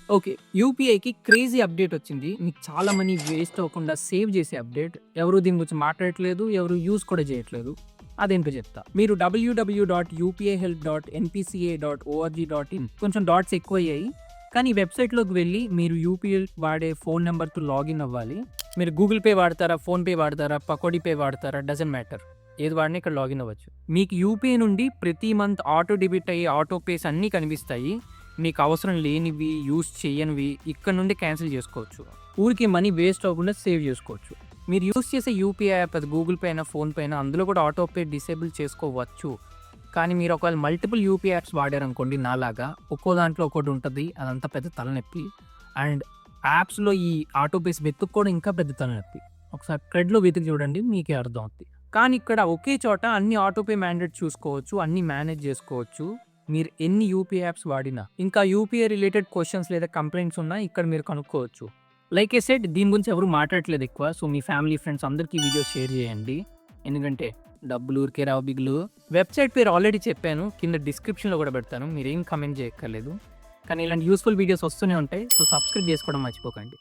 Okay. యూపీఐకి crazy update వచ్చింది. మీకు చాలా మనీ వేస్ట్ అవ్వకుండా సేవ్ చేసే అప్‌డేట్. ఎవరు దీని గురించి మాట్లాడట్లేదు. ఎవరు యూజ్ కూడా చేయట్లేదు. అదేంటో చెప్తా. మీరు www.uphelp.npca.org.in కొంచెం డాట్స్ ఎక్కువయ్యాయి. కానీ ఈ వెబ్‌సైట్‌లోకి వెళ్లి మీరు యూపీఐ వాడే ఫోన్ నంబర్‌తో లాగిన్ అవ్వాలి. మీరు గూగుల్ పే వాడతారా? ఫోన్‌పే వాడతారా? పకోడీ పే వాడతారా? Doesn't matter. ఏది వాడినా ఇక్కడ లాగిన్ అవ్వచ్చు. మీకు యూపీఐ నుండి ప్రతి మంత్ ఆటో డెబిట్ అయ్యే ఆటో పేస్ అన్నీ కనిపిస్తాయి. మీకు అవసరం లేనివి, యూజ్ చేయనివి ఇక్కడ నుండి క్యాన్సిల్ చేసుకోవచ్చు. ఊరికే మనీ వేస్ట్ అవ్వకుండా సేవ్ చేసుకోవచ్చు. మీరు యూజ్ చేసే యూపీఐ యాప్ అది గూగుల్ పే అయినా, ఫోన్‌పే అయినా అందులో కూడా ఆటో పే డిసేబుల్ చేసుకోవచ్చు. కానీ మీరు ఒకవేళ మల్టిపుల్ యూపీఐ యాప్స్ వాడారనుకోండి నాలాగా, ఒక్కో దాంట్లో ఒక్కోటి ఉంటది. అదంతా పెద్ద తలనొప్పి. అండ్ యాప్స్‌లో ఈ ఆటో పేస్ వెతుక్కోవడం ఇంకా పెద్ద తలనొప్పి. ఒకసారి క్రెడ్‌లో వెతికి చూడండి మీకే అర్థం అవుద్ది. కానీ ఇక్కడ ఒకే చోట అన్ని ఆటో పే మ్యాండేట్ చూసుకోవచ్చు. అన్నీ మేనేజ్ చేసుకోవచ్చు. మీరు ఎన్ని యూపీఐ యాప్స్ వాడినా. ఇంకా యూపీఐ రిలేటెడ్ క్వెషన్స్ లేదా కంప్లెయింట్స్ ఉన్నా ఇక్కడ మీరు కనుక్కోవచ్చు. లైక్ ఐ సెడ్ దీని గురించి ఎవరు మాట్లాడట్లేదు ఎక్కువ. సో, మీ ఫ్యామిలీ, ఫ్రెండ్స్ అందరికీ ఈ వీడియో షేర్ చేయండి. ఎందుకంటే డబ్బులు ఊరికే రావు బిగులు. వెబ్‌సైట్ పేరు ఆల్రెడీ చెప్పాను. కింద డిస్క్రిప్షన్‌లో కూడా పెడతాను. మీరేం కామెంట్ చేయక్కర్లేదు. కానీ ఇలాంటి యూజ్‌ఫుల్ వీడియోస్ వస్తూనే ఉంటాయి. సో, సబ్స్క్రైబ్ చేసుకోవడం మర్చిపోకండి.